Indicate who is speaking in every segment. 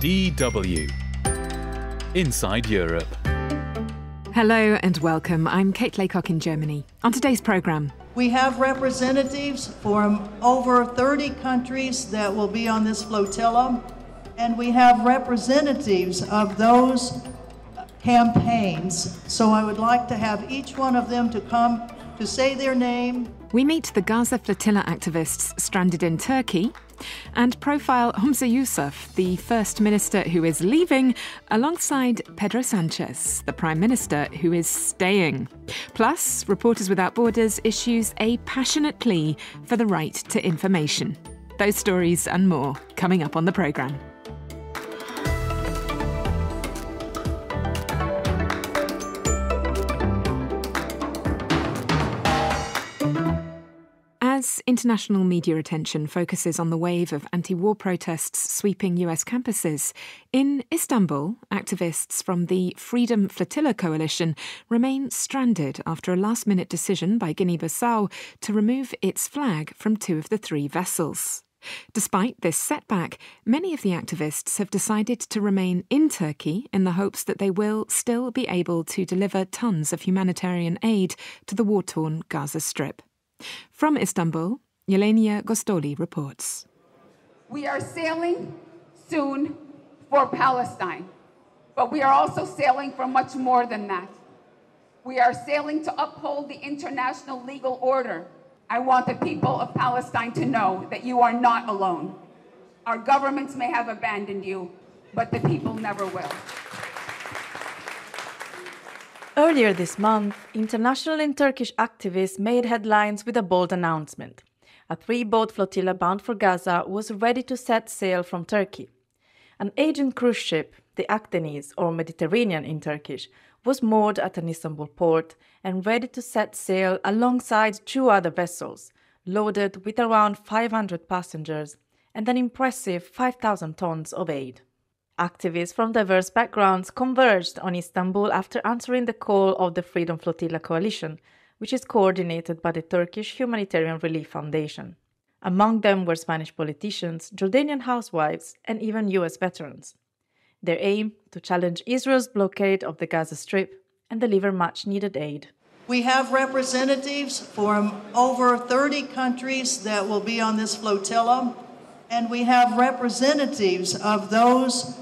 Speaker 1: DW Inside Europe.
Speaker 2: Hello and welcome. I'm Kate Laycock in Germany. On today's programme,
Speaker 3: we have representatives from over 30 countries that will be on this flotilla, and we have representatives of those campaigns. So I would like to have each one of them to come to say their name.
Speaker 2: we meet the Gaza flotilla activists stranded in Turkey and profile Humza Yousaf, the First Minister who is leaving, alongside Pedro Sanchez, the Prime Minister who is staying. Plus, Reporters Without Borders issues a passionate plea for the right to information. Those stories and more coming up on the programme. As international media attention focuses on the wave of anti-war protests sweeping US campuses, in Istanbul, activists from the Freedom Flotilla coalition remain stranded after a last-minute decision by Guinea-Bissau to remove its flag from two of the three vessels. Despite this setback, many of the activists have decided to remain in Turkey in the hopes that they will still be able to deliver tons of humanitarian aid to the war-torn Gaza Strip. From Istanbul, Yelenia Gostoli reports.
Speaker 4: We are sailing soon for Palestine, but we are also sailing for much more than that. We are sailing to uphold the international legal order. I want the people of Palestine to know that you are not alone. Our governments may have abandoned you, but the people never will.
Speaker 5: Earlier this month, international and Turkish activists made headlines with a bold announcement. A three-boat flotilla bound for Gaza was ready to set sail from Turkey. An agent cruise ship, the Akdeniz, or Mediterranean in Turkish, was moored at an Istanbul port and ready to set sail alongside two other vessels, loaded with around 500 passengers and an impressive 5,000 tons of aid. Activists from diverse backgrounds converged on Istanbul after answering the call of the Freedom Flotilla coalition, which is coordinated by the Turkish Humanitarian Relief Foundation. Among them were Spanish politicians, Jordanian housewives, and even US veterans. Their aim: to challenge Israel's blockade of the Gaza Strip and deliver much-needed aid.
Speaker 3: We have representatives from over 30 countries that will be on this flotilla, and we have representatives of those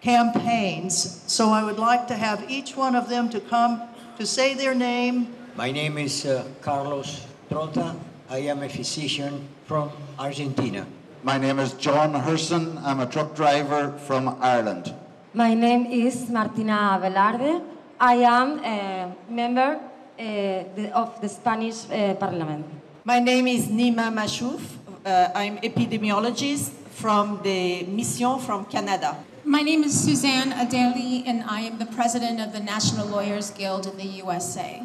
Speaker 3: campaigns. So I would like to have each one of them to come to say their name.
Speaker 6: My name is Carlos Trota. I am a physician from Argentina.
Speaker 7: My name is John Herson. I'm a truck driver from Ireland.
Speaker 8: My name is Martina Velarde. I am a member of the Spanish Parliament.
Speaker 9: My name is Nima Machouf. I'm epidemiologist from the Mission from Canada.
Speaker 10: My name is Suzanne Adeli, and I am the president of the National Lawyers Guild in the USA.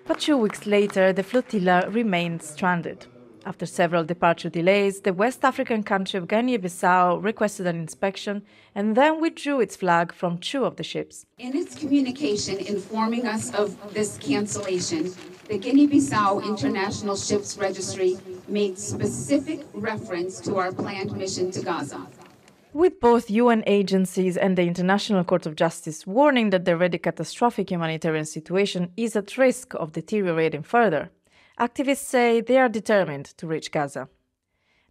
Speaker 5: But 2 weeks later, the flotilla remained stranded. After several departure delays, the West African country of Guinea-Bissau requested an inspection and then withdrew its flag from two of the ships.
Speaker 4: In its communication informing us of this cancellation, the Guinea-Bissau International Ships Registry made specific reference to our planned mission to Gaza.
Speaker 5: With both UN agencies and the International Court of Justice warning that the already catastrophic humanitarian situation is at risk of deteriorating further, activists say they are determined to reach Gaza.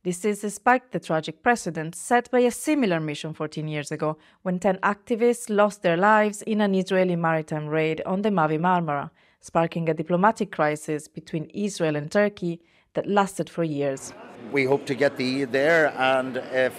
Speaker 5: This is despite the tragic precedent set by a similar mission 14 years ago, when 10 activists lost their lives in an Israeli maritime raid on the Mavi Marmara, sparking a diplomatic crisis between Israel and Turkey that lasted for years.
Speaker 11: We hope to get the aid there, and if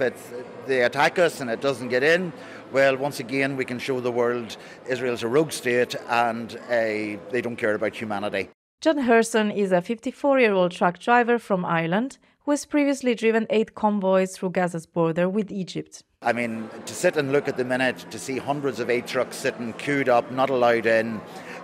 Speaker 11: they attack us and it doesn't get in, well, once again, we can show the world Israel's a rogue state and they don't care about humanity.
Speaker 5: John Herson is a 54-year-old truck driver from Ireland who has previously driven 8 convoys through Gaza's border with Egypt.
Speaker 11: I mean, to sit and look at the minute, to see hundreds of aid trucks sitting queued up, not allowed in,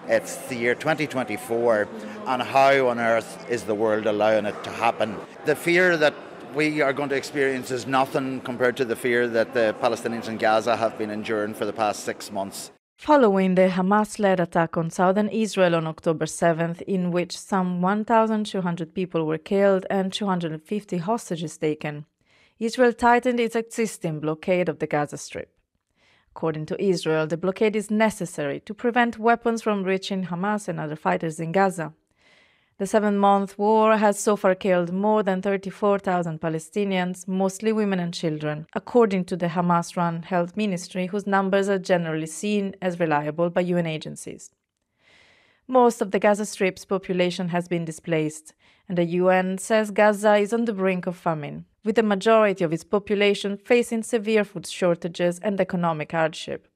Speaker 11: it's the year 2024, and how on earth is the world allowing it to happen? The fear that we are going to experience is nothing compared to the fear that the Palestinians in Gaza have been enduring for the past 6 months.
Speaker 5: Following the Hamas-led attack on southern Israel on October 7th, in which some 1,200 people were killed and 250 hostages taken, Israel tightened its existing blockade of the Gaza Strip. According to Israel, the blockade is necessary to prevent weapons from reaching Hamas and other fighters in Gaza. The 7-month war has so far killed more than 34,000 Palestinians, mostly women and children, according to the Hamas-run health ministry, whose numbers are generally seen as reliable by UN agencies. Most of the Gaza Strip's population has been displaced, and the UN says Gaza is on the brink of famine, with the majority of its population facing severe food shortages and economic hardship.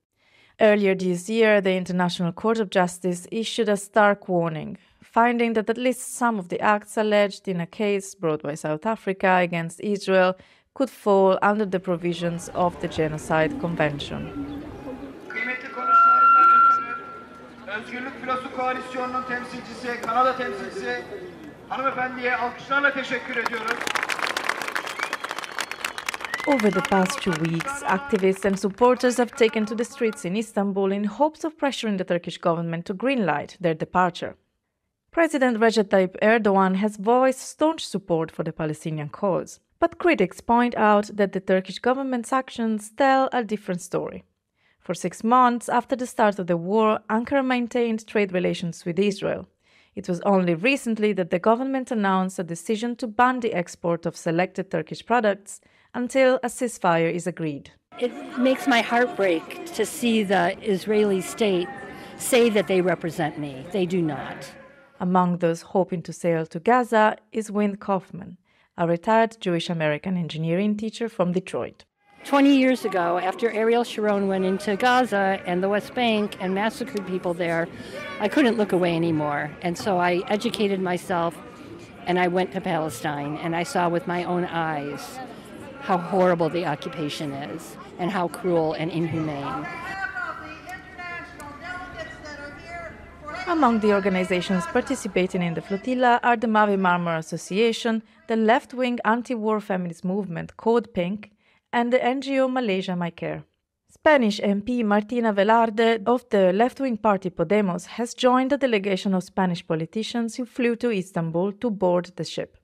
Speaker 5: Earlier this year, the International Court of Justice issued a stark warning, finding that at least some of the acts alleged in a case brought by South Africa against Israel could fall under the provisions of the Genocide Convention.
Speaker 12: Özgürlük Filosu Koalisyonu'nun temsilcisi, Kanada temsilcisi hanımefendiye alkışlarla teşekkür ediyoruz.
Speaker 5: Over the past 2 weeks, activists and supporters have taken to the streets in Istanbul in hopes of pressuring the Turkish government to greenlight their departure. President Recep Tayyip Erdogan has voiced staunch support for the Palestinian cause, but critics point out that the Turkish government's actions tell a different story. For 6 months after the start of the war, Ankara maintained trade relations with Israel. It was only recently that the government announced a decision to ban the export of selected Turkish products until a ceasefire is agreed.
Speaker 13: It makes my heart break to see the Israeli state say that they represent me. They do not.
Speaker 5: Among those hoping to sail to Gaza is Wind Kaufman, a retired Jewish American engineering teacher from Detroit.
Speaker 13: 20 years ago, after Ariel Sharon went into Gaza and the West Bank and massacred people there, I couldn't look away anymore. And so I educated myself and I went to Palestine and I saw with my own eyes how horrible the occupation is and how cruel and inhumane.
Speaker 5: Among the organizations participating in the flotilla are the Mavi Marmara Association, the left-wing anti-war feminist movement Code Pink, and the NGO Malaysia My Care. Spanish MP Martina Velarde of the left-wing party Podemos has joined a delegation of Spanish politicians who flew to Istanbul to board the ship.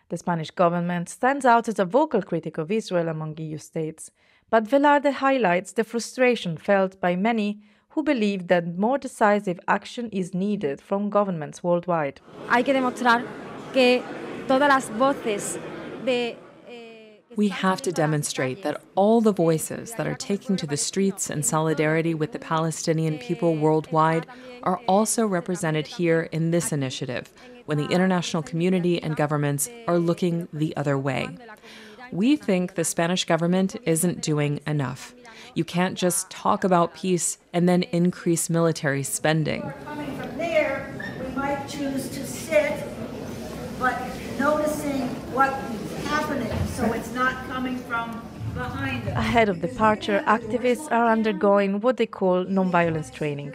Speaker 5: The Spanish government stands out as a vocal critic of Israel among EU states, but Velarde highlights the frustration felt by many who believe that more decisive action is needed from governments worldwide.
Speaker 8: Hay que demostrar que todas las voces de
Speaker 14: We have to demonstrate that all the voices that are taking to the streets in solidarity with the Palestinian people worldwide are also represented here in this initiative, when the international community and governments are looking the other way. We think the Spanish government isn't doing enough. You can't just talk about peace and then increase military spending.
Speaker 15: Coming from there, we might choose to sit, but noticing what's happening, so it's not coming from behind us.
Speaker 5: Ahead of departure, activists are undergoing what they call nonviolence training.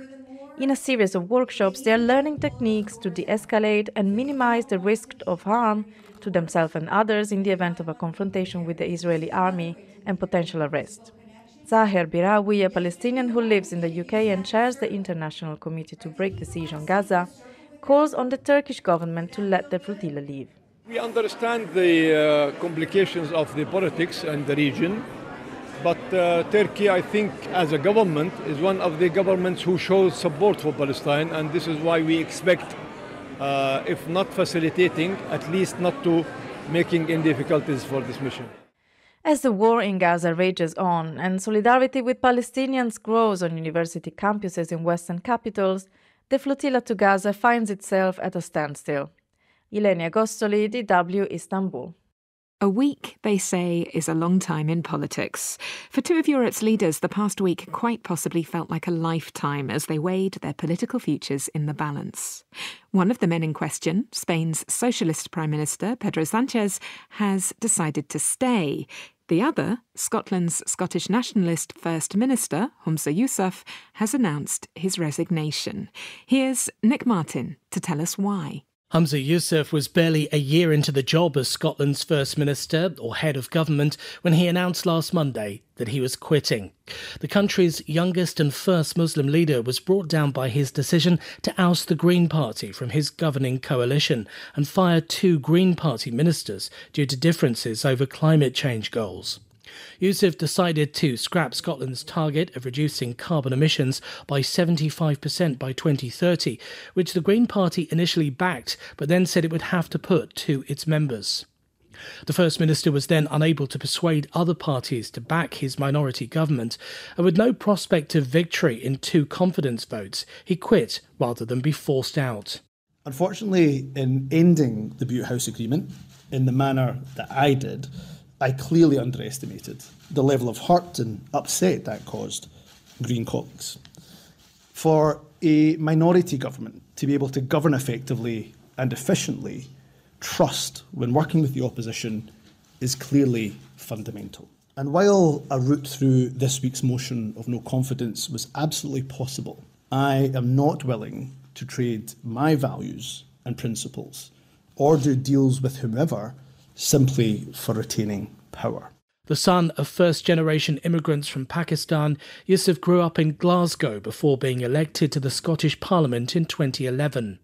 Speaker 5: In a series of workshops, they are learning techniques to de-escalate and minimize the risk of harm to themselves and others in the event of a confrontation with the Israeli army and potential arrest. Zaher Birawi, a Palestinian who lives in the UK and chairs the International Committee to Break the Siege on Gaza, calls on the Turkish government to let the flotilla leave.
Speaker 16: We understand the complications of the politics and the region, but Turkey, I think, as a government, is one of the governments who shows support for Palestine, and this is why we expect, if not facilitating, at least not to making any difficulties for this mission.
Speaker 5: As the war in Gaza rages on and solidarity with Palestinians grows on university campuses in Western capitals, the flotilla to Gaza finds itself at a standstill. Ilenia Gostoli, DW, Istanbul.
Speaker 2: A week, they say, is a long time in politics. For two of Europe's leaders, the past week quite possibly felt like a lifetime as they weighed their political futures in the balance. One of the men in question, Spain's socialist Prime Minister, Pedro Sanchez, has decided to stay. The other, Scotland's Scottish nationalist First Minister, Humza Yousaf, has announced his resignation. Here's Nick Martin to tell us why.
Speaker 17: Humza Yousaf was barely a year into the job as Scotland's First Minister, or head of government, when he announced last Monday that he was quitting. The country's youngest and first Muslim leader was brought down by his decision to oust the Green Party from his governing coalition and fire 2 Green Party ministers due to differences over climate change goals. Yousaf decided to scrap Scotland's target of reducing carbon emissions by 75% by 2030, which the Green Party initially backed, but then said it would have to put to its members. The First Minister was then unable to persuade other parties to back his minority government, and with no prospect of victory in 2 confidence votes, he quit rather than be forced out.
Speaker 18: Unfortunately, in ending the Butte House Agreement in the manner that I did, I clearly underestimated the level of hurt and upset that caused Green colleagues. For a minority government to be able to govern effectively and efficiently, trust when working with the opposition is clearly fundamental. And while a route through this week's motion of no confidence was absolutely possible, I am not willing to trade my values and principles or do deals with whomever simply for retaining power.
Speaker 17: The son of first-generation immigrants from Pakistan, Yousaf grew up in Glasgow before being elected to the Scottish Parliament in 2011.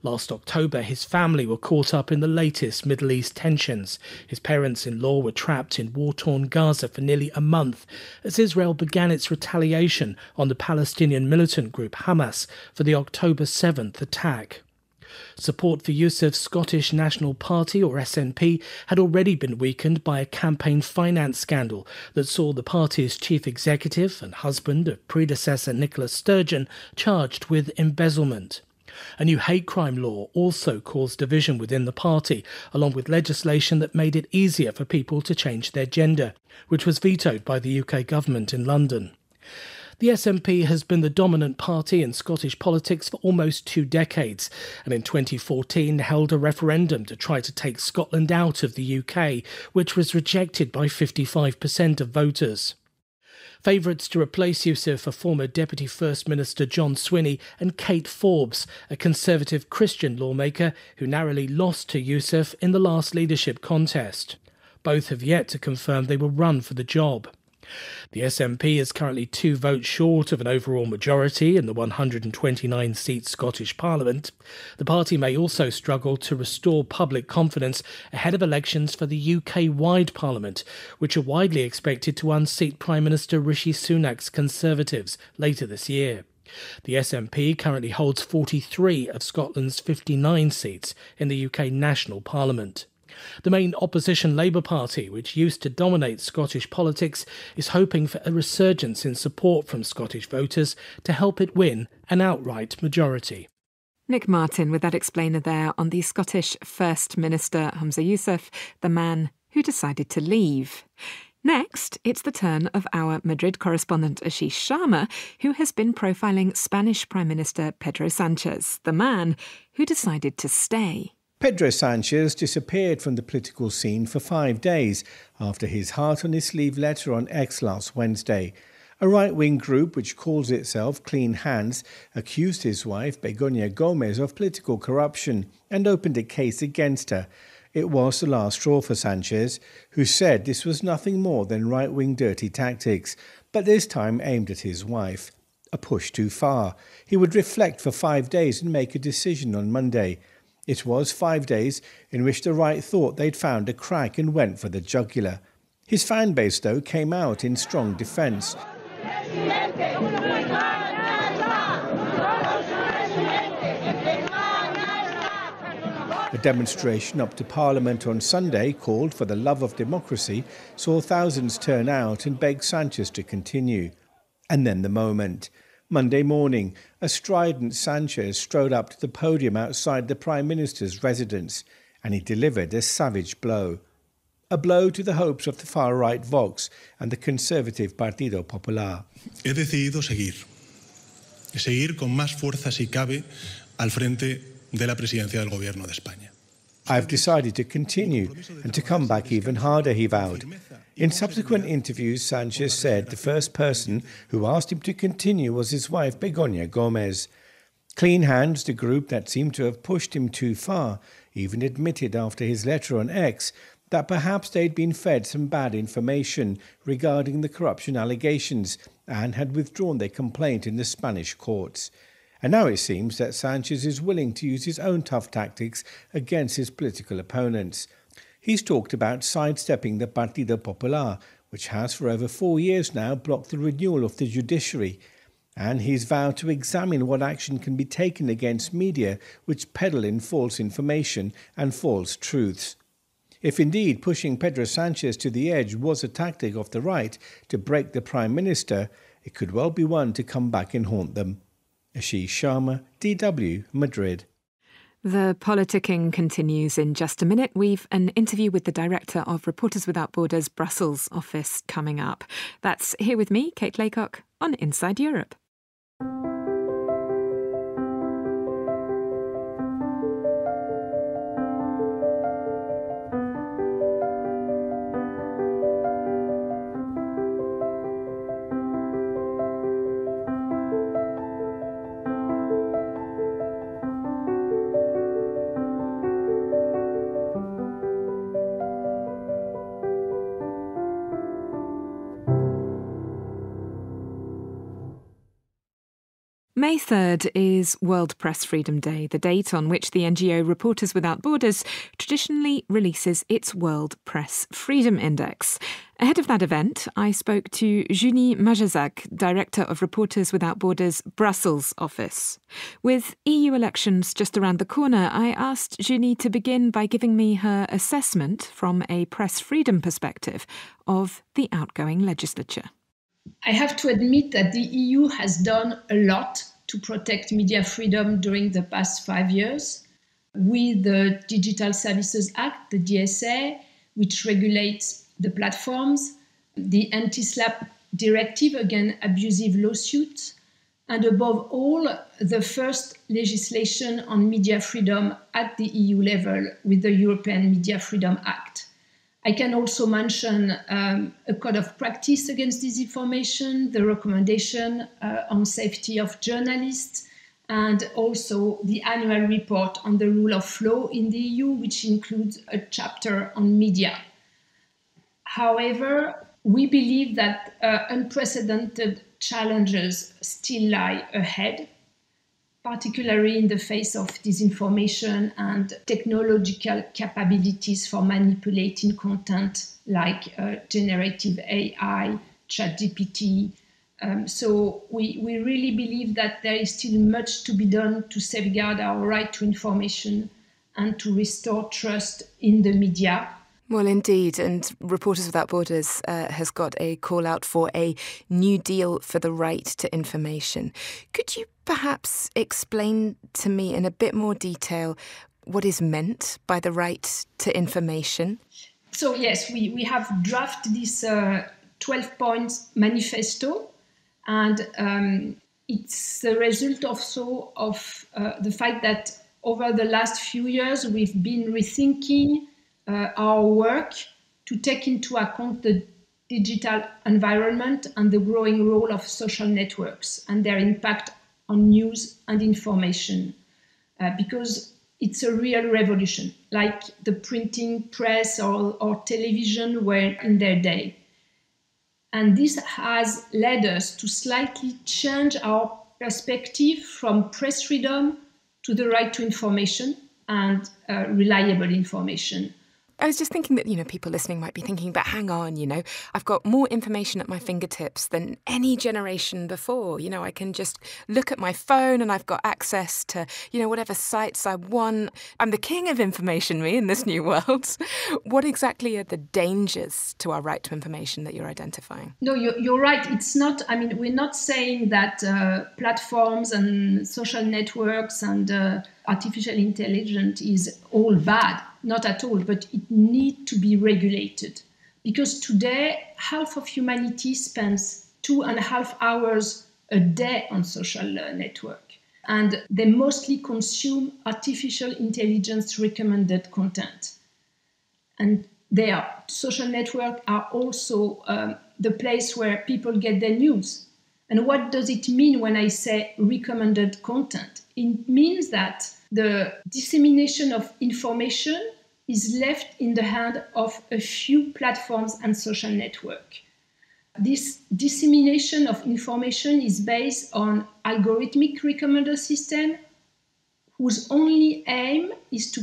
Speaker 17: Last October, his family were caught up in the latest Middle East tensions. His parents-in-law were trapped in war-torn Gaza for nearly a month as Israel began its retaliation on the Palestinian militant group Hamas for the October 7th attack. Support for Yousaf's Scottish National Party, or SNP, had already been weakened by a campaign finance scandal that saw the party's chief executive and husband of predecessor Nicola Sturgeon charged with embezzlement. A new hate crime law also caused division within the party, along with legislation that made it easier for people to change their gender, which was vetoed by the UK government in London. The SNP has been the dominant party in Scottish politics for almost 2 decades, and in 2014 held a referendum to try to take Scotland out of the UK, which was rejected by 55% of voters. Favourites to replace Yousaf are former Deputy First Minister John Swinney and Kate Forbes, a Conservative Christian lawmaker who narrowly lost to Yousaf in the last leadership contest. Both have yet to confirm they will run for the job. The SNP is currently 2 votes short of an overall majority in the 129-seat Scottish Parliament. The party may also struggle to restore public confidence ahead of elections for the UK-wide Parliament, which are widely expected to unseat Prime Minister Rishi Sunak's Conservatives later this year. The SNP currently holds 43 of Scotland's 59 seats in the UK National Parliament. The main opposition Labour Party, which used to dominate Scottish politics, is hoping for a resurgence in support from Scottish voters to help it win an outright majority.
Speaker 2: Nick Martin with that explainer there on the Scottish First Minister Humza Yousaf, the man who decided to leave. Next, it's the turn of our Madrid correspondent Ashish Sharma, who has been profiling Spanish Prime Minister Pedro Sanchez, the man who decided to stay.
Speaker 19: Pedro Sanchez disappeared from the political scene for 5 days after his heart-on-his-sleeve letter on X last Wednesday. A right-wing group which calls itself Clean Hands accused his wife, Begoña Gómez, of political corruption and opened a case against her. It was the last straw for Sanchez, who said this was nothing more than right-wing dirty tactics, but this time aimed at his wife. A push too far. He would reflect for 5 days and make a decision on Monday. It was 5 days in which the right thought they'd found a crack and went for the jugular. His fan base, though, came out in strong defence. A demonstration up to Parliament on Sunday, called for the love of democracy, saw thousands turn out and beg Sanchez to continue. And then the moment. Monday morning, a strident Sanchez strode up to the podium outside the Prime Minister's residence, and he delivered a savage blow. A blow to the hopes of the far-right Vox and the conservative Partido Popular.
Speaker 20: He decidido seguir con más fuerza si cabe al frente de la presidencia del Gobierno de España.
Speaker 19: I've decided to continue and to come back even harder, he vowed. In subsequent interviews, Sanchez said the first person who asked him to continue was his wife, Begoña Gómez. Clean Hands, the group that seemed to have pushed him too far, even admitted after his letter on X that perhaps they'd been fed some bad information regarding the corruption allegations and had withdrawn their complaint in the Spanish courts. And now it seems that Sanchez is willing to use his own tough tactics against his political opponents. He's talked about sidestepping the Partido Popular, which has for over 4 years now blocked the renewal of the judiciary. And he's vowed to examine what action can be taken against media which peddle in false information and false truths. If indeed pushing Pedro Sanchez to the edge was a tactic of the right to break the Prime Minister, it could well be one to come back and haunt them. Ashish Sharma, DW, Madrid.
Speaker 2: The politicking continues in just a minute. We've an interview with the director of Reporters Without Borders Brussels office coming up. That's Here With Me, Kate Laycock, on Inside Europe. May 3rd is World Press Freedom Day, the date on which the NGO Reporters Without Borders traditionally releases its World Press Freedom Index. Ahead of that event, I spoke to Junie Majazak, Director of Reporters Without Borders Brussels office. With EU elections just around the corner, I asked Junie to begin by giving me her assessment from a press freedom perspective of the outgoing legislature.
Speaker 21: I have to admit that the EU has done a lot to protect media freedom during the past 5 years with the Digital Services Act, the DSA, which regulates the platforms, the anti-SLAPP directive against abusive lawsuits, and above all, the first legislation on media freedom at the EU level with the European Media Freedom Act. I can also mention a code of practice against disinformation, the recommendation on safety of journalists, and also the annual report on the rule of law in the EU, which includes a chapter on media. However, we believe that unprecedented challenges still lie ahead, particularly in the face of disinformation and technological capabilities for manipulating content like generative AI, ChatGPT. So we really believe that there is still much to be done to safeguard our right to information and to restore trust in the media.
Speaker 2: Well, indeed, and Reporters Without Borders has got a call out for a new deal for the right to information. Could you perhaps explain to me in a bit more detail what is meant by the right to information?
Speaker 21: So yes, we have drafted this 12-point manifesto, and it's the result also of the fact that over the last few years we've been rethinking our work to take into account the digital environment and the growing role of social networks and their impact on news and information, because it's a real revolution, like the printing press or television were in their day. And this has led us to slightly change our perspective from press freedom to the right to information and reliable information.
Speaker 2: I was just thinking that, people listening might be thinking, but hang on, I've got more information at my fingertips than any generation before. I can just look at my phone and I've got access to, whatever sites I want. I'm the king of information, in this new world. What exactly are the dangers to our right to information that you're identifying?
Speaker 21: No, you're right. It's not, we're not saying that platforms and social networks and artificial intelligence is all bad. Not at all, but it needs to be regulated. Because today, half of humanity spends 2.5 hours a day on social network. And they mostly consume artificial intelligence recommended content. And social networks are also the place where people get their news. And what does it mean when I say recommended content? It means that the dissemination of information is left in the hand of a few platforms and social networks. This dissemination of information is based on algorithmic recommender system whose only aim is to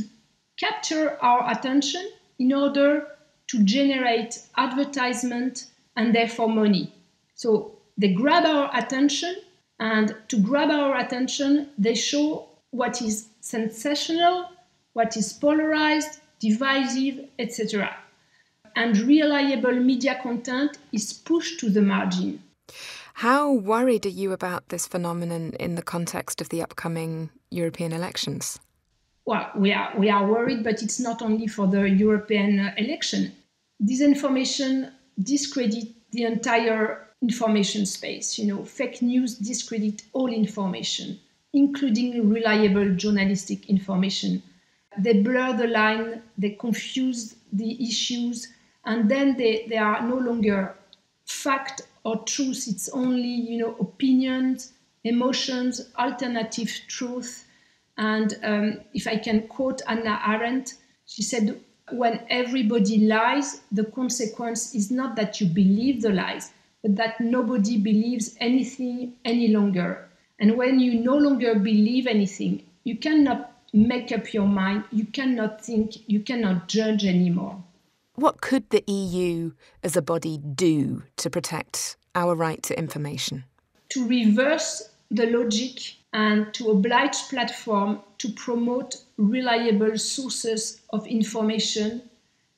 Speaker 21: capture our attention in order to generate advertisement and therefore money. So they grab our attention, and to grab our attention, they show what is sensational, what is polarized, divisive, etc. And reliable media content is pushed to the margin.
Speaker 2: How worried are you about this phenomenon in the context of the upcoming European elections?
Speaker 21: Well, we are worried, but it's not only for the European election. Disinformation discredits the entire information space. Fake news discredit all information, including reliable journalistic information. They blur the line, they confuse the issues, and then they are no longer fact or truth. It's only, opinions, emotions, alternative truth. And if I can quote Hannah Arendt, she said, when everybody lies, the consequence is not that you believe the lies, but that nobody believes anything any longer. And when you no longer believe anything, you cannot make up your mind, you cannot think, you cannot judge anymore.
Speaker 2: What could the EU as a body do to protect our right to information?
Speaker 21: To reverse the logic and to oblige platforms to promote reliable sources of information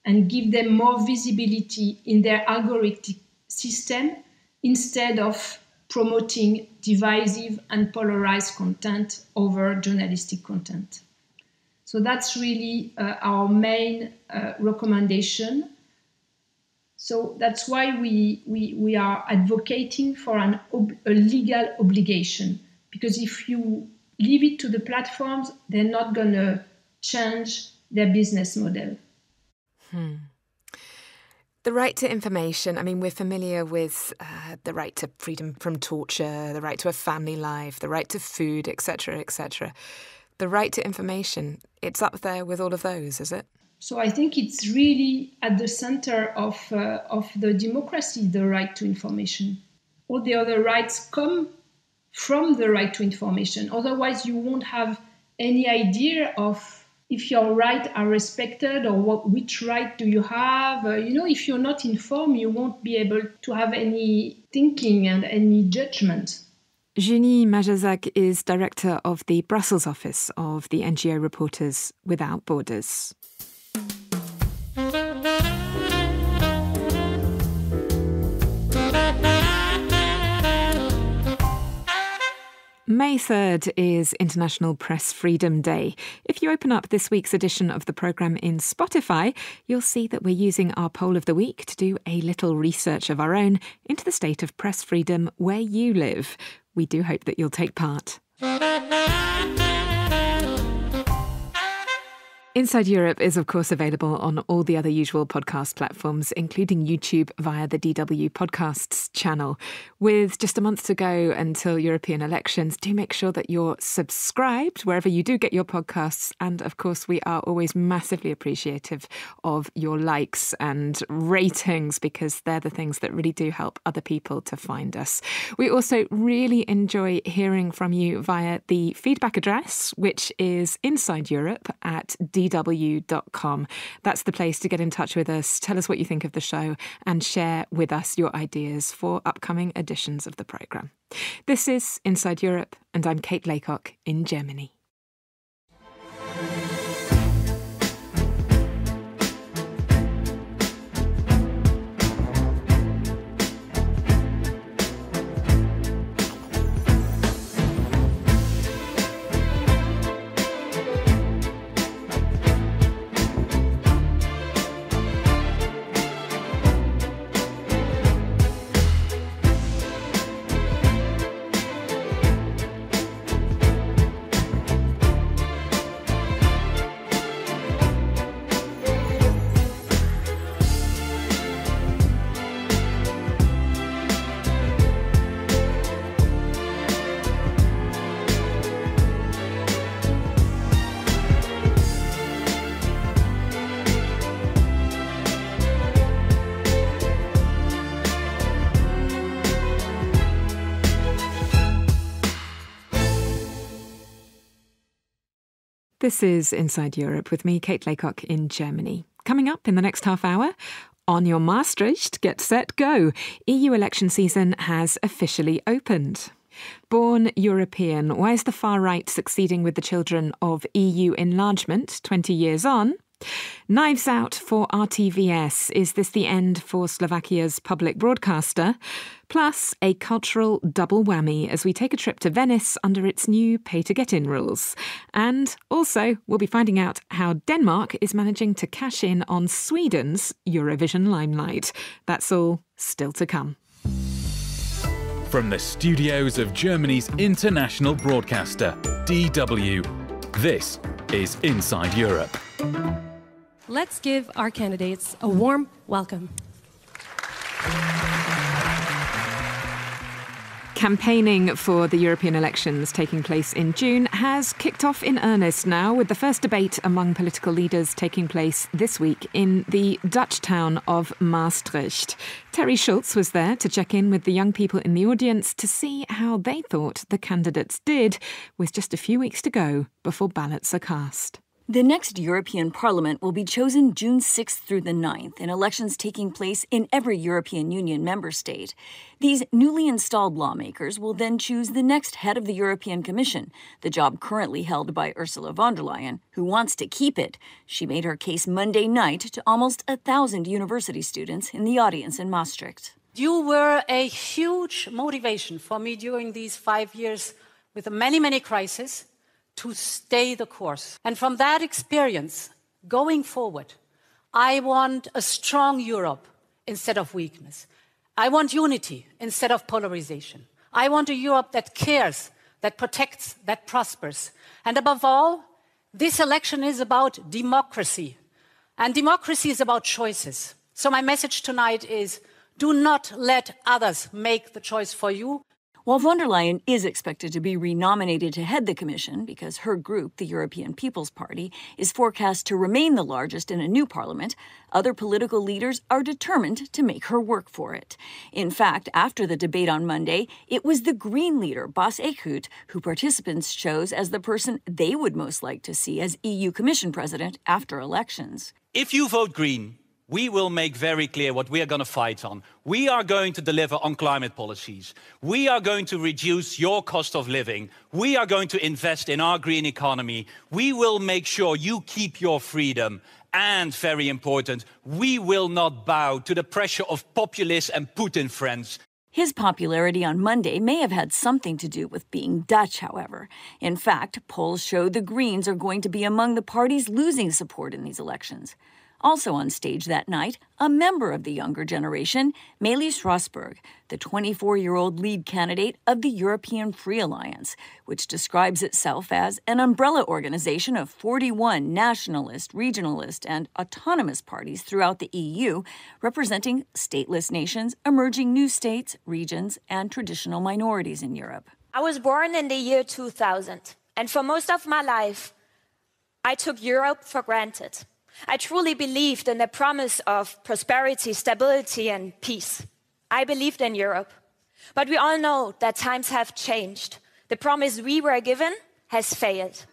Speaker 21: and give them more visibility in their algorithmic system instead of promoting divisive and polarized content over journalistic content. So that's really our main recommendation. So that's why we are advocating for a legal obligation, because if you leave it to the platforms, they're not going to change their business model.
Speaker 2: The right to information, we're familiar with the right to freedom from torture, the right to a family life, the right to food, etc., etc. The right to information, it's up there with all of those, is it?
Speaker 21: So I think it's really at the center of the democracy, the right to information. All the other rights come from the right to information. Otherwise, you won't have any idea of if your rights are respected or which right do you have. If you're not informed, you won't be able to have any thinking and any judgment.
Speaker 2: Junie Majazak is director of the Brussels office of the NGO Reporters Without Borders. May 3rd is International Press Freedom Day. If you open up this week's edition of the programme in Spotify, you'll see that we're using our poll of the week to do a little research of our own into the state of press freedom where you live. We do hope that you'll take part. Inside Europe is, of course, available on all the other usual podcast platforms, including YouTube via the DW Podcasts channel. With just a month to go until European elections, do make sure that you're subscribed wherever you do get your podcasts. And, of course, we are always massively appreciative of your likes and ratings, because they're the things that really do help other people to find us. We also really enjoy hearing from you via the feedback address, which is insideeurope@dw.com. That's the place to get in touch with us, tell us what you think of the show, and share with us your ideas for upcoming editions of the programme. This is Inside Europe, and I'm Kate Laycock in Germany. This is Inside Europe with me, Kate Laycock, in Germany. Coming up in the next half hour, on your Maastricht, get set, go. EU election season has officially opened. Born European, why is the far right succeeding with the children of EU enlargement 20 years on? Knives out for RTVS. Is this the end for Slovakia's public broadcaster? Plus, a cultural double whammy as we take a trip to Venice under its new pay-to-get-in rules. And also, we'll be finding out how Denmark is managing to cash in on Sweden's Eurovision limelight. That's all still to come.
Speaker 1: From the studios of Germany's international broadcaster, DW, this is Inside Europe.
Speaker 22: Let's give our candidates a warm welcome.
Speaker 2: Campaigning for the European elections taking place in June has kicked off in earnest now, with the first debate among political leaders taking place this week in the Dutch town of Maastricht. Terry Schultz was there to check in with the young people in the audience to see how they thought the candidates did, with just a few weeks to go before ballots are cast.
Speaker 23: The next European Parliament will be chosen June 6th through the 9th in elections taking place in every European Union member state. These newly installed lawmakers will then choose the next head of the European Commission, the job currently held by Ursula von der Leyen, who wants to keep it. She made her case Monday night to almost 1,000 university students in the audience in Maastricht.
Speaker 24: You were a huge motivation for me during these 5 years with the many crises, to stay the course. And from that experience, going forward, I want a strong Europe instead of weakness. I want unity instead of polarization. I want a Europe that cares, that protects, that prospers. And above all, this election is about democracy. And democracy is about choices. So my message tonight is, do not let others make the choice for you.
Speaker 23: While von der Leyen is expected to be renominated to head the Commission because her group, the European People's Party, is forecast to remain the largest in a new parliament, other political leaders are determined to make her work for it. In fact, after the debate on Monday, it was the Green leader, Bas Eickhout, who participants chose as the person they would most like to see as EU Commission President after elections.
Speaker 25: If you vote Green, we will make very clear what we are going to fight on. We are going to deliver on climate policies. We are going to reduce your cost of living. We are going to invest in our green economy. We will make sure you keep your freedom. And, very important, we will not bow to the pressure of populists and Putin friends.
Speaker 23: His popularity on Monday may have had something to do with being Dutch, however. In fact, polls show the Greens are going to be among the parties losing support in these elections. Also on stage that night, a member of the younger generation, Melis Rosberg, the 24-year-old lead candidate of the European Free Alliance, which describes itself as an umbrella organization of 41 nationalist, regionalist, and autonomous parties throughout the EU, representing stateless nations, emerging new states, regions, and traditional minorities in Europe.
Speaker 26: I was born in the year 2000, and for most of my life, I took Europe for granted. I truly believed in the promise of prosperity, stability, and peace. I believed in Europe. But we all know that times have changed. The promise we were given has failed.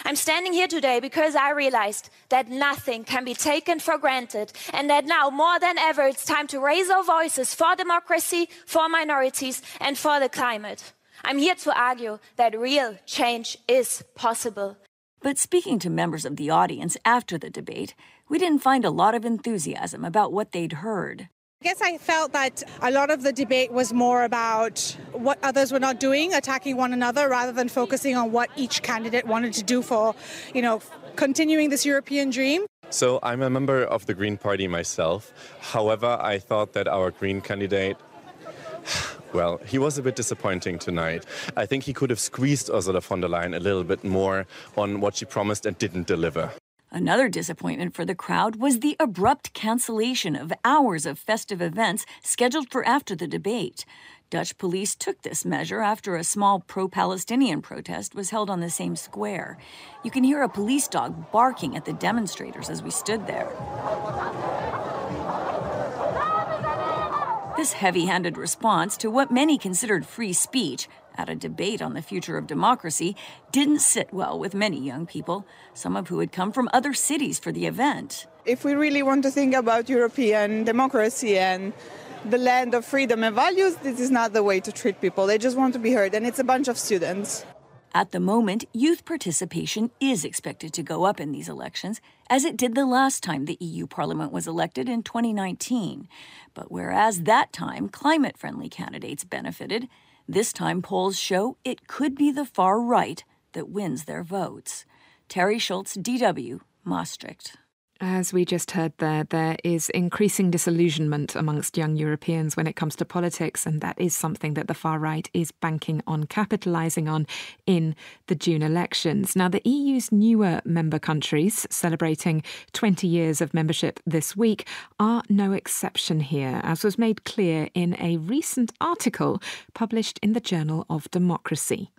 Speaker 26: I'm standing here today because I realized that nothing can be taken for granted, and that now, more than ever, it's time to raise our voices for democracy, for minorities, and for the climate. I'm here to argue that real change is possible.
Speaker 23: But speaking to members of the audience after the debate, we didn't find a lot of enthusiasm about what they'd heard.
Speaker 27: I guess I felt that a lot of the debate was more about what others were not doing, attacking one another, rather than focusing on what each candidate wanted to do for, continuing this European dream.
Speaker 28: So I'm a member of the Green Party myself. However, I thought that our Green candidate, well, he was a bit disappointing tonight. I think he could have squeezed Ursula von der Leyen a little bit more on what she promised and didn't deliver.
Speaker 23: Another disappointment for the crowd was the abrupt cancellation of hours of festive events scheduled for after the debate. Dutch police took this measure after a small pro-Palestinian protest was held on the same square. You can hear a police dog barking at the demonstrators as we stood there. This heavy-handed response to what many considered free speech, at a debate on the future of democracy didn't sit well with many young people, some of who had come from other cities for the event.
Speaker 27: If we really want to think about European democracy and the land of freedom and values, this is not the way to treat people. They just want to be heard, and it's a bunch of students.
Speaker 23: At the moment, youth participation is expected to go up in these elections, as it did the last time the EU Parliament was elected in 2019. But whereas that time climate-friendly candidates benefited, this time polls show it could be the far right that wins their votes. Terry Schultz, DW, Maastricht.
Speaker 2: As we just heard there is increasing disillusionment amongst young Europeans when it comes to politics, and that is something that the far right is banking on, capitalising on in the June elections. Now, the EU's newer member countries, celebrating 20 years of membership this week, are no exception here, as was made clear in a recent article published in the Journal of Democracy.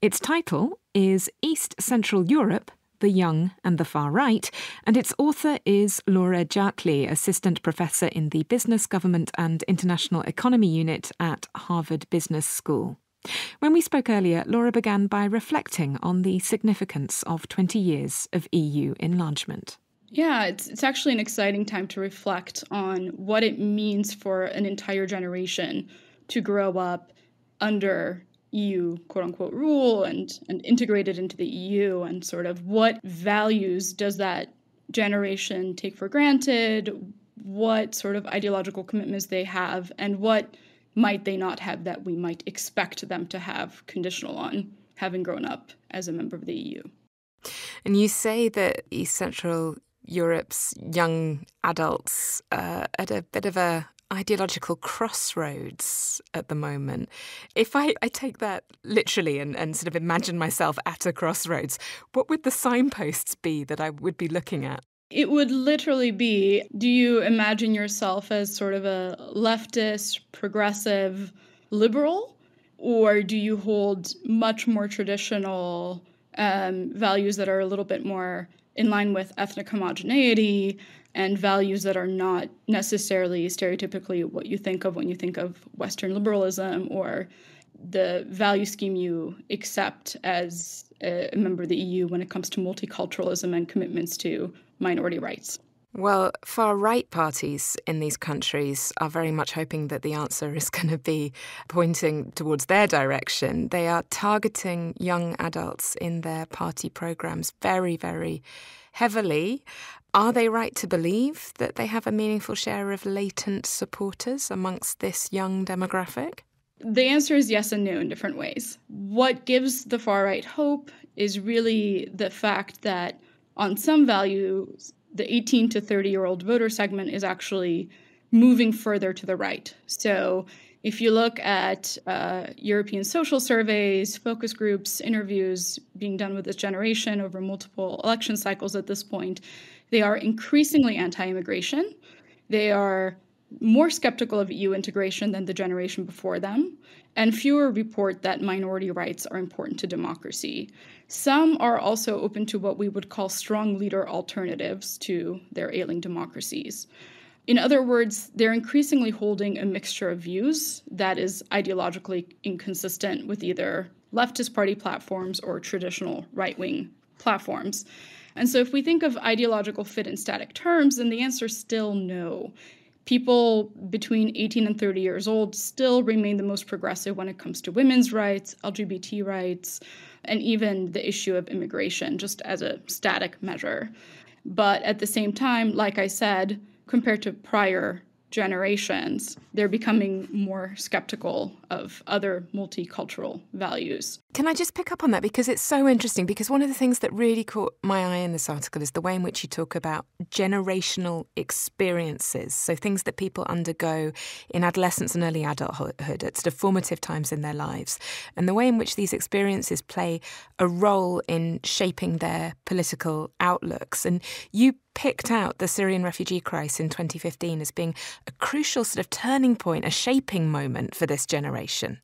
Speaker 2: Its title is East Central Europe, the Young and the Far Right, and its author is Laura Jartley, Assistant Professor in the Business, Government and International Economy Unit at Harvard Business School. When we spoke earlier, Laura began by reflecting on the significance of 20 years of EU enlargement.
Speaker 3: Yeah, it's actually an exciting time to reflect on what it means for an entire generation to grow up under EU quote-unquote rule and integrated into the EU, and sort of what values does that generation take for granted, what sort of ideological commitments they have, and what might they not have that we might expect them to have, conditional on having grown up as a member of the EU.
Speaker 2: And you say that East Central Europe's young adults are at a bit of a ideological crossroads at the moment. If I take that literally and sort of imagine myself at a crossroads, what would the signposts be that I would be looking at?
Speaker 3: It would literally be, do you imagine yourself as sort of a leftist, progressive, liberal? Or do you hold much more traditional values that are a little bit more in line with ethnic homogeneity, and values that are not necessarily stereotypically what you think of when you think of Western liberalism or the value scheme you accept as a member of the EU when it comes to multiculturalism and commitments to minority rights?
Speaker 2: Well, far-right parties in these countries are very much hoping that the answer is going to be pointing towards their direction. They are targeting young adults in their party programmes very, very heavily. Are they right to believe that they have a meaningful share of latent supporters amongst this young demographic?
Speaker 3: The answer is yes and no in different ways. What gives the far-right hope is really the fact that on some values, the 18 to 30-year-old voter segment is actually moving further to the right. So if you look at European social surveys, focus groups, interviews being done with this generation over multiple election cycles at this point, they are increasingly anti-immigration. They are more skeptical of EU integration than the generation before them, and fewer report that minority rights are important to democracy. Some are also open to what we would call strong leader alternatives to their ailing democracies. In other words, they're increasingly holding a mixture of views that is ideologically inconsistent with either leftist party platforms or traditional right-wing platforms. And so if we think of ideological fit in static terms, then the answer is still no. People between 18 and 30 years old still remain the most progressive when it comes to women's rights, LGBT rights, and even the issue of immigration, just as a static measure. But at the same time, like I said, compared to prior generations, they're becoming more skeptical of other multicultural values.
Speaker 2: Can I just pick up on that? Because it's so interesting, because one of the things that really caught my eye in this article is the way in which you talk about generational experiences. So things that people undergo in adolescence and early adulthood at sort of formative times in their lives, and the way in which these experiences play a role in shaping their political outlooks. And you picked out the Syrian refugee crisis in 2015 as being a crucial sort of turning point, a shaping moment for this generation.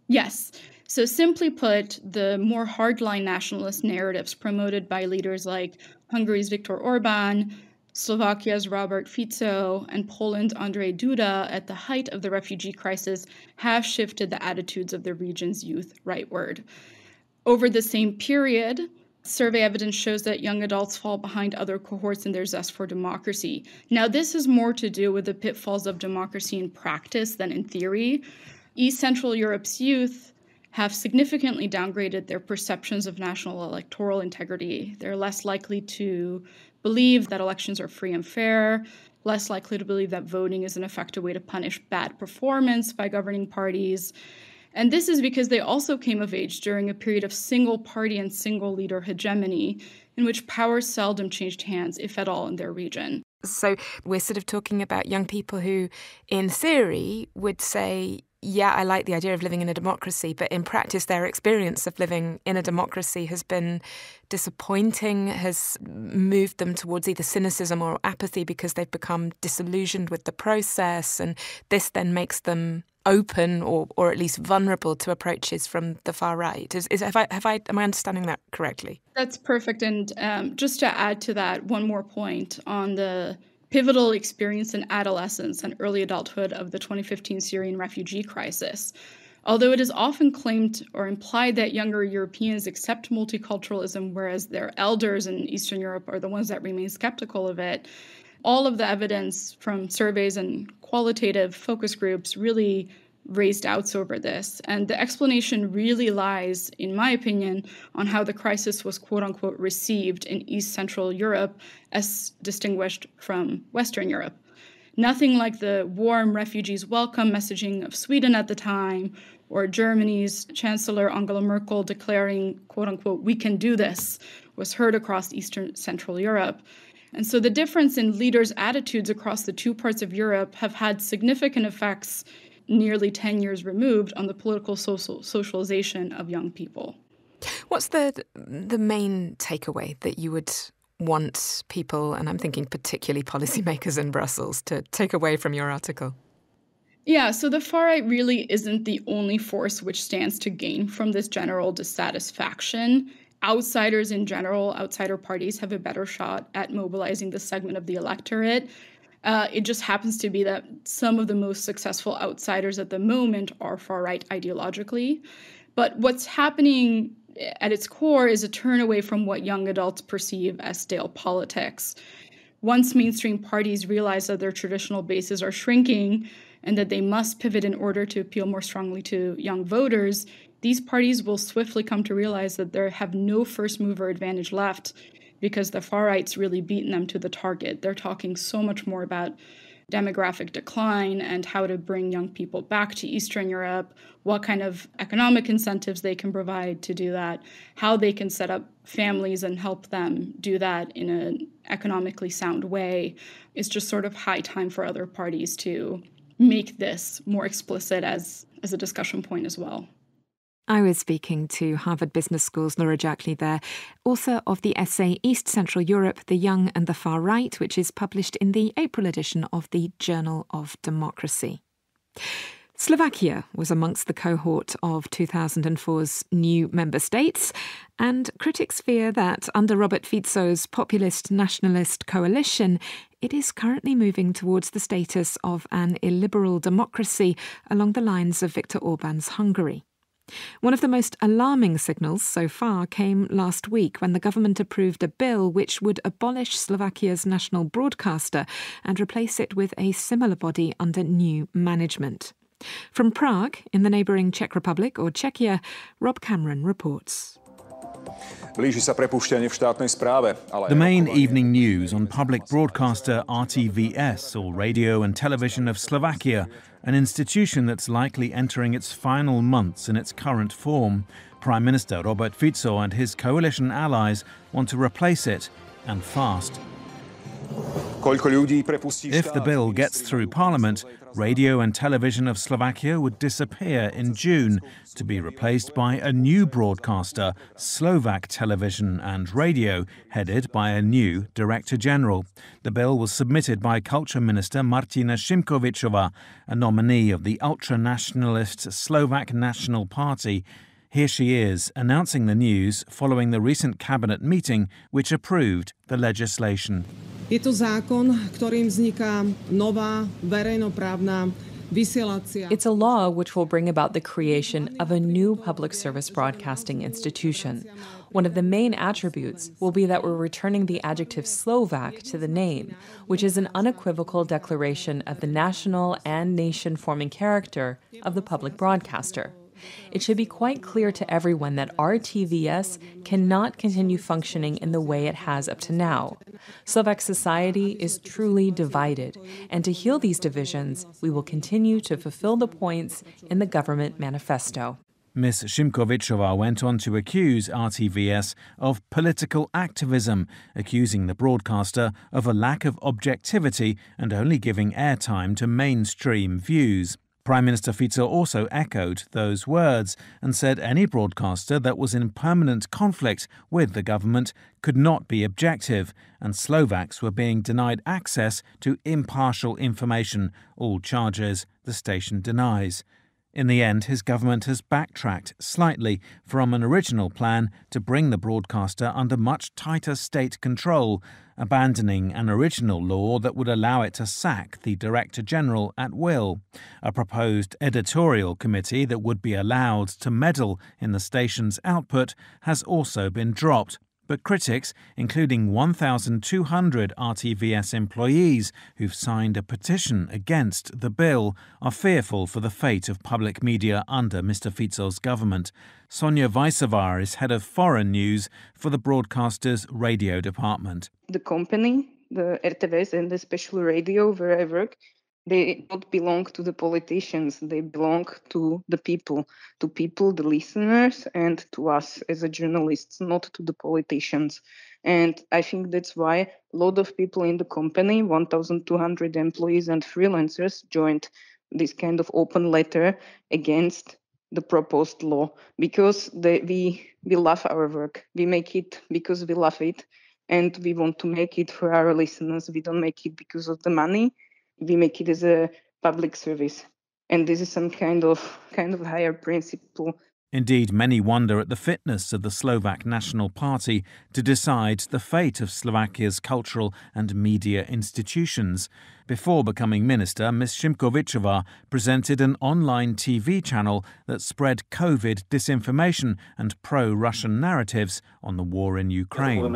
Speaker 3: Yes. So simply put, the more hardline nationalist narratives promoted by leaders like Hungary's Viktor Orbán, Slovakia's Robert Fico and Poland's Andrzej Duda at the height of the refugee crisis have shifted the attitudes of the region's youth rightward. Over the same period, survey evidence shows that young adults fall behind other cohorts in their zest for democracy. Now, this has more to do with the pitfalls of democracy in practice than in theory. East Central Europe's youth have significantly downgraded their perceptions of national electoral integrity. They're less likely to believe that elections are free and fair, less likely to believe that voting is an effective way to punish bad performance by governing parties. And this is because they also came of age during a period of single party and single leader hegemony, in which power seldom changed hands, if at all, in their region.
Speaker 2: So we're sort of talking about young people who, in theory, would say, yeah, I like the idea of living in a democracy, but in practice, their experience of living in a democracy has been disappointing, has moved them towards either cynicism or apathy because they've become disillusioned with the process. And this then makes them open or at least vulnerable to approaches from the far right. Am I understanding that correctly?
Speaker 3: That's perfect. And just to add to that, one more point on the pivotal experience in adolescence and early adulthood of the 2015 Syrian refugee crisis. Although it is often claimed or implied that younger Europeans accept multiculturalism, whereas their elders in Eastern Europe are the ones that remain skeptical of it, all of the evidence from surveys and qualitative focus groups really raised doubts over this. And the explanation really lies, in my opinion, on how the crisis was quote-unquote received in East Central Europe as distinguished from Western Europe. Nothing like the warm refugees welcome messaging of Sweden at the time, or Germany's Chancellor Angela Merkel declaring, quote-unquote, we can do this, was heard across Eastern Central Europe. And so the difference in leaders' attitudes across the two parts of Europe have had significant effects nearly 10 years removed on the political socialization of young people.
Speaker 2: What's the main takeaway that you would want people, and I'm thinking particularly policymakers in Brussels, to take away from your article?
Speaker 3: Yeah, so the far right really isn't the only force which stands to gain from this general dissatisfaction. Outsiders in general, outsider parties, have a better shot at mobilizing this segment of the electorate. It just happens to be that some of the most successful outsiders at the moment are far-right ideologically. But what's happening at its core is a turn away from what young adults perceive as stale politics. Once mainstream parties realize that their traditional bases are shrinking and that they must pivot in order to appeal more strongly to young voters, these parties will swiftly come to realize that they have no first-mover advantage left because the far right's really beaten them to the target. They're talking so much more about demographic decline and how to bring young people back to Eastern Europe, what kind of economic incentives they can provide to do that, how they can set up families and help them do that in an economically sound way. It's just sort of high time for other parties to make this more explicit as a discussion point as well.
Speaker 2: I was speaking to Harvard Business School's Laura Jackley there, author of the essay East Central Europe, The Young and the Far Right, which is published in the April edition of the Journal of Democracy. Slovakia was amongst the cohort of 2004's new member states, and critics fear that under Robert Fico's populist nationalist coalition, it is currently moving towards the status of an illiberal democracy along the lines of Viktor Orban's Hungary. One of the most alarming signals so far came last week when the government approved a bill which would abolish Slovakia's national broadcaster and replace it with a similar body under new management. From Prague, in the neighbouring Czech Republic or Czechia, Rob Cameron reports.
Speaker 4: The main evening news on public broadcaster RTVS, or Radio and Television of Slovakia, an institution that's likely entering its final months in its current form. Prime Minister Robert Fico and his coalition allies want to replace it, and fast. If the bill gets through Parliament, Radio and Television of Slovakia would disappear in June to be replaced by a new broadcaster, Slovak Television and Radio, headed by a new Director General. The bill was submitted by Culture Minister Martina Šimkovičová, a nominee of the ultra-nationalist Slovak National Party. Here she is, announcing the news following the recent cabinet meeting which approved the legislation.
Speaker 6: Je to zákon, ktorým vzniká nová verejnoprávna vysielacia.
Speaker 14: It's a law which will bring about the creation of a new public service broadcasting institution. One of the main attributes will be that we're returning the adjective Slovak to the name, which is an unequivocal declaration of the national and nation-forming character of the public broadcaster. It should be quite clear to everyone that RTVS cannot continue functioning in the way it has up to now. Slovak society is truly divided, and to heal these divisions, we will continue to fulfill the points in the government manifesto.
Speaker 4: Ms. Šimkovičová went on to accuse RTVS of political activism, accusing the broadcaster of a lack of objectivity and only giving airtime to mainstream views. Prime Minister Fico also echoed those words and said any broadcaster that was in permanent conflict with the government could not be objective, and Slovaks were being denied access to impartial information, all charges the station denies. In the end, his government has backtracked slightly from an original plan to bring the broadcaster under much tighter state control, abandoning an original law that would allow it to sack the Director General at will. A proposed editorial committee that would be allowed to meddle in the station's output has also been dropped. But critics, including 1,200 RTVS employees who've signed a petition against the bill, are fearful for the fate of public media under Mr. Fico's government. Sonja Vajsova is head of foreign news for the broadcaster's radio department.
Speaker 7: The company, the RTVS and the special radio where I work, they don't belong to the politicians. They belong to the people, the listeners, and to us as a journalists, not to the politicians. And I think that's why a lot of people in the company, 1,200 employees and freelancers, joined this kind of open letter against the proposed law, because we love our work. We make it because we love it, and we want to make it for our listeners. We don't make it because of the money. We make it as a public service. And this is some kind of higher principle.
Speaker 4: Indeed, many wonder at the fitness of the Slovak National Party to decide the fate of Slovakia's cultural and media institutions. Before becoming minister, Ms. Šimkovičová presented an online TV channel that spread COVID disinformation and pro-Russian narratives on the war in Ukraine.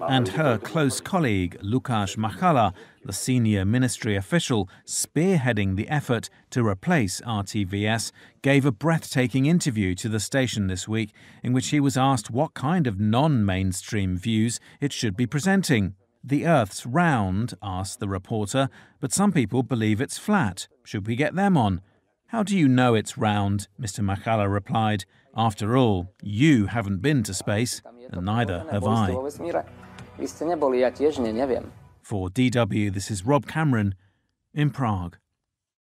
Speaker 4: And her close colleague, Lukáš Machala, the senior ministry official spearheading the effort to replace RTVS, gave a breathtaking interview to the station this week in which he was asked what kind of non-mainstream views it should be presenting. The Earth's round, asked the reporter, but some people believe it's flat. Should we get them on? How do you know it's round? Mr. Machala replied. After all, you haven't been to space, and neither have I. For DW, this is Rob Cameron in Prague.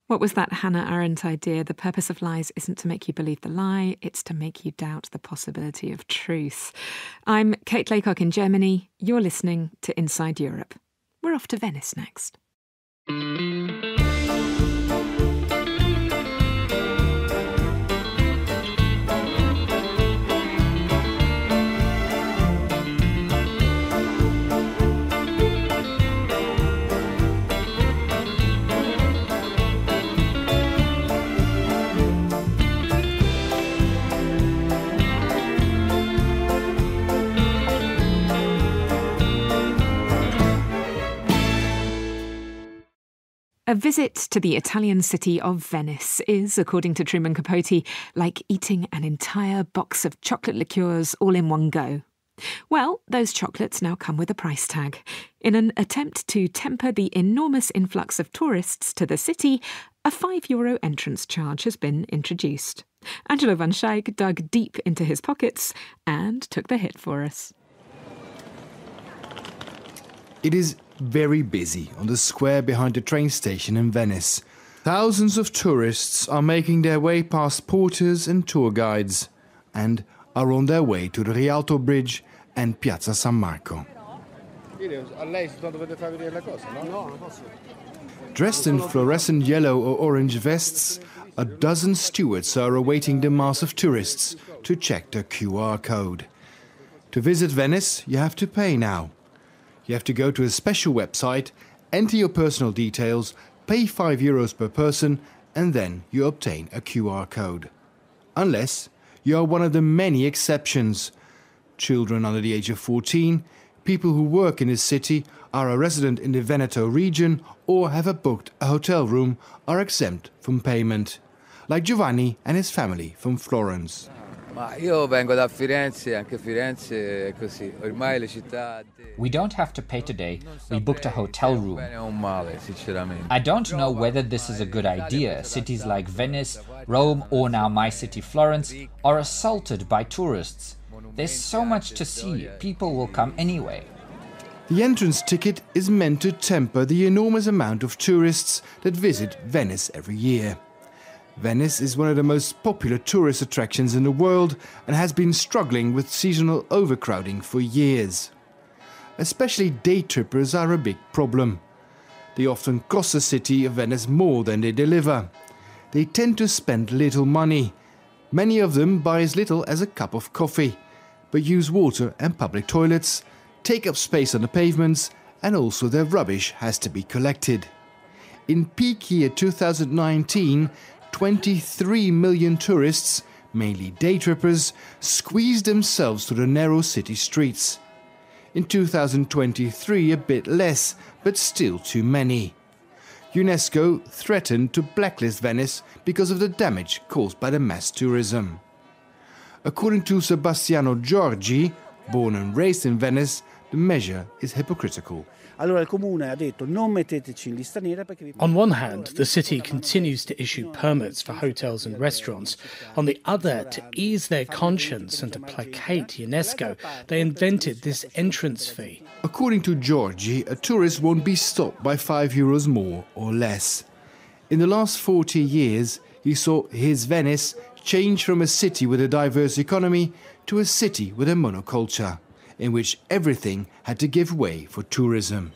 Speaker 2: What was that Hannah Arendt idea? The purpose of lies isn't to make you believe the lie, it's to make you doubt the possibility of truth. I'm Kate Laycock in Germany. You're listening to Inside Europe. We're off to Venice next. A visit to the Italian city of Venice is, according to Truman Capote, like eating an entire box of chocolate liqueurs all in one go. Well, those chocolates now come with a price tag. In an attempt to temper the enormous influx of tourists to the city, a €5 entrance charge has been introduced. Angelo van Schaik dug deep into his pockets and took the hit for us.
Speaker 8: It is very busy on the square behind the train station in Venice. Thousands of tourists are making their way past porters and tour guides and are on their way to the Rialto Bridge and Piazza San Marco. Dressed in fluorescent yellow or orange vests A dozen stewards are awaiting the mass of tourists to check their QR code. To visit Venice, you have to pay now. You have to go to a special website, enter your personal details, pay €5 per person, and then you obtain a QR code. Unless you are one of the many exceptions. Children under the age of 14, people who work in this city, are a resident in the Veneto region, or have booked a hotel room are exempt from payment. Like Giovanni and his family from Florence.
Speaker 5: We don't have to pay today. We booked a hotel room. I don't know whether this is a good idea. Cities like Venice, Rome, or now my city Florence are assaulted by tourists. There's so much to see. People will come anyway.
Speaker 8: The entrance ticket is meant to temper the enormous amount of tourists that visit Venice every year. Venice is one of the most popular tourist attractions in the world and has been struggling with seasonal overcrowding for years. Especially day trippers are a big problem. They often cost the city of Venice more than they deliver. They tend to spend little money. Many of them buy as little as a cup of coffee, but use water and public toilets, take up space on the pavements, and also their rubbish has to be collected. In peak year 2019, 23 million tourists, mainly day trippers, squeezed themselves through the narrow city streets. In 2023, a bit less, but still too many. UNESCO threatened to blacklist Venice because of the damage caused by the mass tourism. According to Sebastiano Giorgi, born and raised in Venice, the measure is hypocritical.
Speaker 9: On
Speaker 17: one hand, the city continues to issue permits for hotels and restaurants. On the other, to ease their conscience and to placate UNESCO, they invented this entrance fee.
Speaker 8: According to Giorgi, a tourist won't be stopped by €5 more or less. In the last 40 years, he saw his Venice change from a city with a diverse economy to a city with a monoculture, in which everything had to give way for tourism.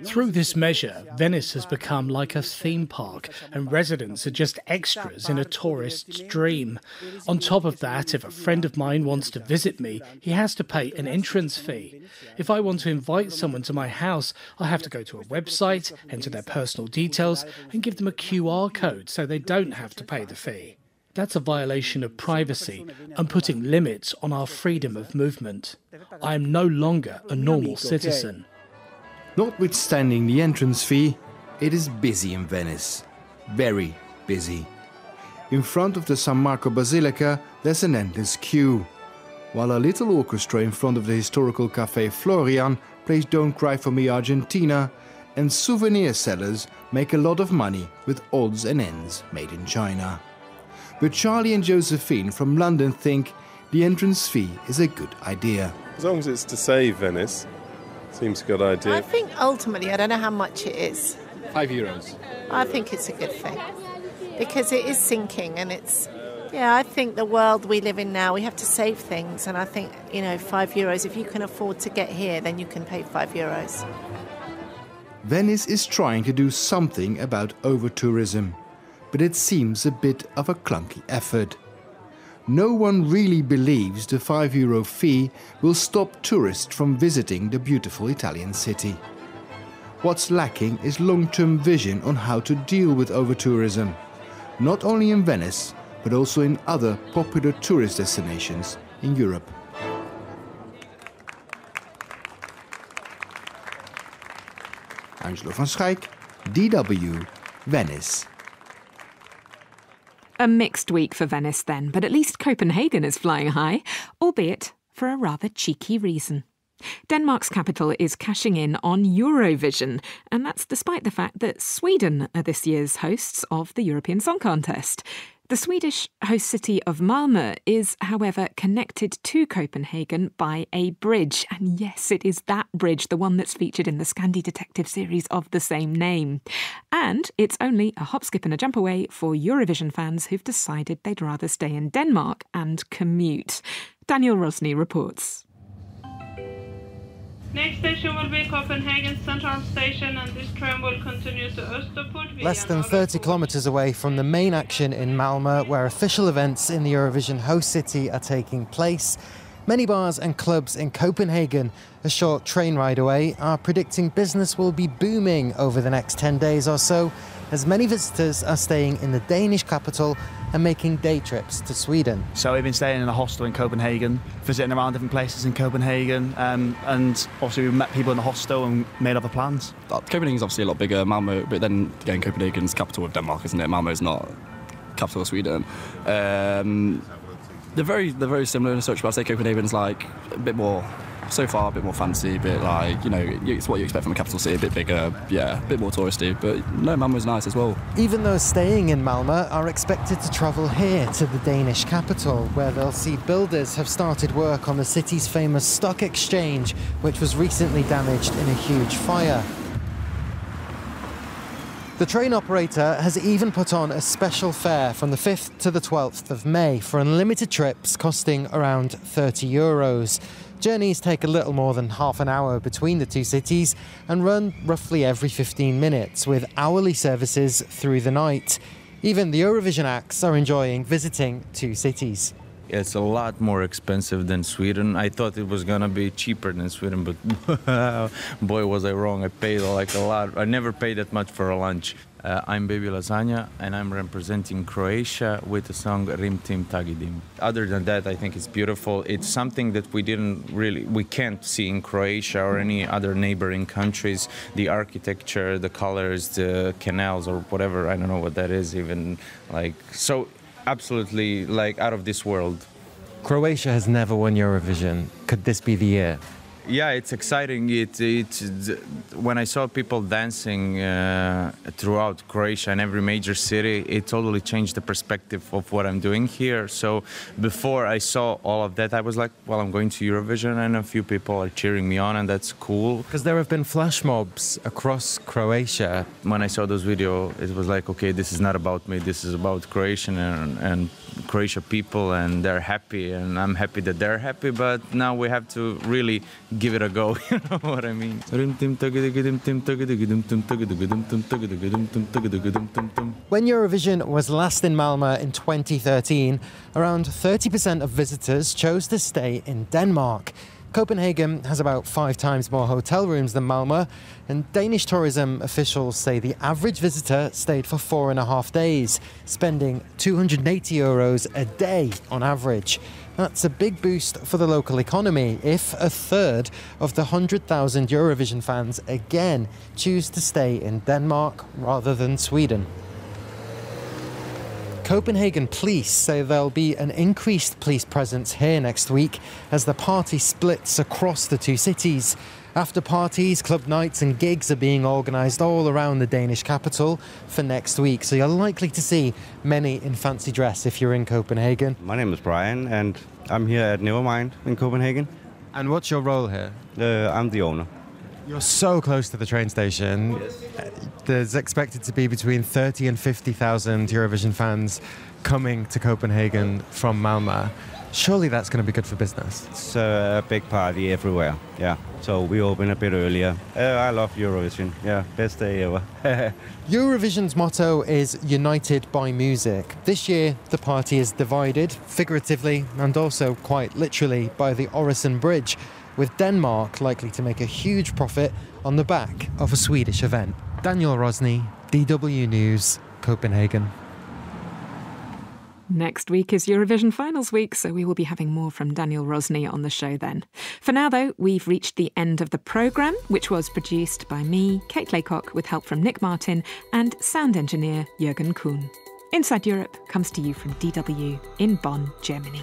Speaker 17: Through this measure, Venice has become like a theme park, and residents are just extras in a tourist's dream. On top of that, if a friend of mine wants to visit me, he has to pay an entrance fee. If I want to invite someone to my house, I have to go to a website, enter their personal details, and give them a QR code so they don't have to pay the fee. That's a violation of privacy and putting limits on our freedom of movement. I am no longer a normal citizen.
Speaker 8: Notwithstanding the entrance fee, it is busy in Venice. Very busy. In front of the San Marco Basilica, there's an endless queue, while a little orchestra in front of the historical Café Florian plays Don't Cry For Me Argentina, and souvenir sellers make a lot of money with odds and ends made in China. But Charlie and Josephine from London think the entrance fee is a good idea.
Speaker 28: As long as it's to save Venice, seems a good idea.
Speaker 10: I think ultimately, I don't know how much it is.
Speaker 28: €5.
Speaker 10: I think it's a good thing because it is sinking, and I think the world we live in now, we have to save things, and I think, €5, if you can afford to get here, then you can pay €5.
Speaker 8: Venice is trying to do something about over-tourism, but it seems a bit of a clunky effort. No one really believes the €5 fee will stop tourists from visiting the beautiful Italian city. What's lacking is long-term vision on how to deal with over-tourism, not only in Venice, but also in other popular tourist destinations in Europe. Angelo van Schaik, DW, Venice.
Speaker 2: A mixed week for Venice then, but at least Copenhagen is flying high, albeit for a rather cheeky reason. Denmark's capital is cashing in on Eurovision, and that's despite the fact that Sweden are this year's hosts of the European Song Contest. The Swedish host city of Malmö is, however, connected to Copenhagen by a bridge. And yes, it is that bridge, the one that's featured in the Scandi detective series of the same name. And it's only a hop, skip and a jump away for Eurovision fans who've decided they'd rather stay in Denmark and commute. Daniel Rosny reports.
Speaker 9: Next station will be Copenhagen Central Station, and this tram will continue to Österport.
Speaker 11: Less than 30 kilometres away from the main action in Malmö, where official events in the Eurovision host city are taking place, many bars and clubs in Copenhagen, a short train ride away, are predicting business will be booming over the next 10 days or so, as many visitors are staying in the Danish capital and making day trips to Sweden.
Speaker 12: So we've been staying in a hostel in Copenhagen, visiting around different places in Copenhagen, and obviously we met people in the hostel and made other plans.
Speaker 13: Copenhagen's obviously a lot bigger, Malmö, but then again Copenhagen's capital of Denmark, isn't it? Malmö's not capital of Sweden. They're very similar in such, but I'd say Copenhagen's like a bit more, so far a bit more fancy, a bit like, you know, it's what you expect from a capital city, a bit bigger, yeah, a bit more touristy, but no, Malmö's nice as well.
Speaker 11: Even those staying in Malmö are expected to travel here to the Danish capital, where they'll see builders have started work on the city's famous stock exchange, which was recently damaged in a huge fire. The train operator has even put on a special fare from the 5th to the 12th of May for unlimited trips costing around €30. Journeys take a little more than half an hour between the two cities and run roughly every 15 minutes, with hourly services through the night. Even the Eurovision acts are enjoying visiting two cities.
Speaker 15: It's a lot more expensive than Sweden. I thought it was gonna be cheaper than Sweden, but boy was I wrong. I paid like a lot. I never paid that much for a lunch. I'm Baby Lasagna and I'm representing Croatia with the song Rim Tim Tagidim. Other than that, I think it's beautiful. It's something that we can't see in Croatia or any other neighboring countries. The architecture, the colors, the canals or whatever, I don't know what that is even, like, so absolutely like out of this world.
Speaker 11: Croatia has never won Eurovision. Could this be the year?
Speaker 15: Yeah, it's exciting. When I saw people dancing throughout Croatia and every major city, it totally changed the perspective of what I'm doing here. So before I saw all of that, I was like, well, I'm going to Eurovision and a few people are cheering me on and that's cool.
Speaker 11: Because there have been flash mobs across Croatia.
Speaker 15: When I saw those videos, it was like, okay, this is not about me. This is about Croatian and Croatia people, and they're happy and I'm happy that they're happy, but now we have to really give it a go, you know what I mean?
Speaker 11: When Eurovision was last in Malmö in 2013, around 30% of visitors chose to stay in Denmark. Copenhagen has about 5 times more hotel rooms than Malmö, and Danish tourism officials say the average visitor stayed for 4.5 days, spending €280 a day on average. That's a big boost for the local economy if a third of the 100,000 Eurovision fans again choose to stay in Denmark rather than Sweden. Copenhagen police say there'll be an increased police presence here next week as the party splits across the two cities. After parties, club nights and gigs are being organised all around the Danish capital for next week, so you're likely to see many in fancy dress if you're in Copenhagen.
Speaker 16: My name is Brian and I'm here at Nevermind in Copenhagen.
Speaker 11: And what's your role here?
Speaker 16: I'm the owner.
Speaker 11: You're so close to the train station.
Speaker 16: Yes.
Speaker 11: There's expected to be between 30 and 50,000 Eurovision fans coming to Copenhagen from Malmö. Surely that's going to be good for business.
Speaker 16: It's a big party everywhere, yeah. So we open a bit earlier. I love Eurovision, yeah, best day ever.
Speaker 11: Eurovision's motto is United by Music. This year, the party is divided, figuratively and also quite literally, by the Øresund Bridge, with Denmark likely to make a huge profit on the back of a Swedish event. Daniel Rosny, DW News, Copenhagen.
Speaker 2: Next week is Eurovision Finals Week, so we will be having more from Daniel Rosny on the show then. For now, though, we've reached the end of the programme, which was produced by me, Kate Laycock, with help from Nick Martin and sound engineer Jürgen Kuhn. Inside Europe comes to you from DW in Bonn, Germany.